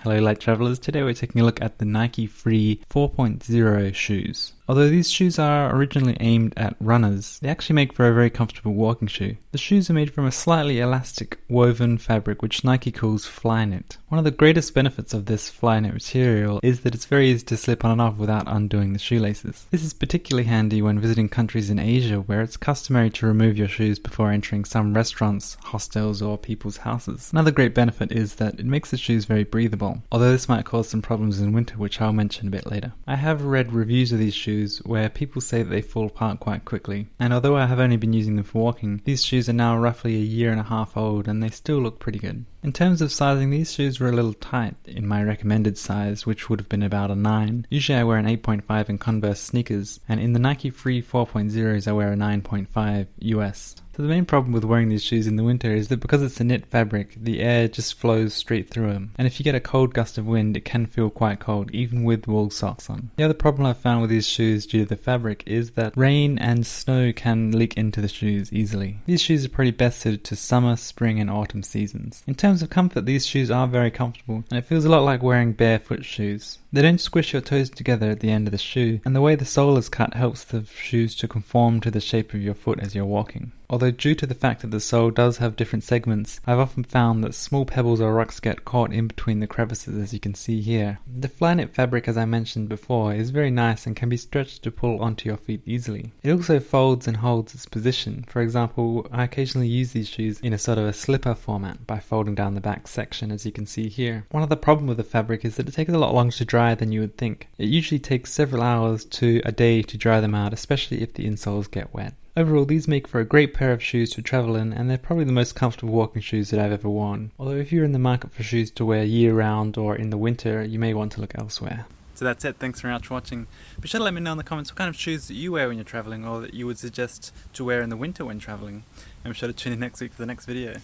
Hello light travelers, today we're taking a look at the Nike Free 4.0 shoes. Although these shoes are originally aimed at runners, they actually make for a very comfortable walking shoe. The shoes are made from a slightly elastic woven fabric which Nike calls Flyknit. One of the greatest benefits of this Flyknit material is that it's very easy to slip on and off without undoing the shoelaces. This is particularly handy when visiting countries in Asia where it's customary to remove your shoes before entering some restaurants, hostels or people's houses. Another great benefit is that it makes the shoes very breathable, although this might cause some problems in winter which I'll mention a bit later. I have read reviews of these shoes where people say that they fall apart quite quickly, and although I have only been using them for walking, these shoes are now roughly a year and a half old and they still look pretty good. In terms of sizing, these shoes were a little tight in my recommended size, which would have been about a 9. Usually I wear an 8.5 in Converse sneakers, and in the Nike Free 4.0s I wear a 9.5 US. So the main problem with wearing these shoes in the winter is that because it's a knit fabric, the air just flows straight through them. And if you get a cold gust of wind, it can feel quite cold, even with wool socks on. The other problem I've found with these shoes due to the fabric is that rain and snow can leak into the shoes easily. These shoes are probably best suited to summer, spring and autumn seasons. In terms of comfort, these shoes are very comfortable, and it feels a lot like wearing barefoot shoes. They don't squish your toes together at the end of the shoe, and the way the sole is cut helps the shoes to conform to the shape of your foot as you're walking. Although due to the fact that the sole does have different segments, I've often found that small pebbles or rocks get caught in between the crevices, as you can see here. The Flyknit fabric, as I mentioned before, is very nice and can be stretched to pull onto your feet easily. It also folds and holds its position. For example, I occasionally use these shoes in a sort of a slipper format by folding down the back section, as you can see here. One other problem with the fabric is that it takes a lot longer to dry than you would think. It usually takes several hours to a day to dry them out, especially if the insoles get wet. Overall, these make for a great pair of shoes to travel in, and they're probably the most comfortable walking shoes that I've ever worn. Although if you're in the market for shoes to wear year-round or in the winter, you may want to look elsewhere. So that's it, thanks very much for watching. Be sure to let me know in the comments what kind of shoes that you wear when you're travelling, or that you would suggest to wear in the winter when travelling. And be sure to tune in next week for the next video.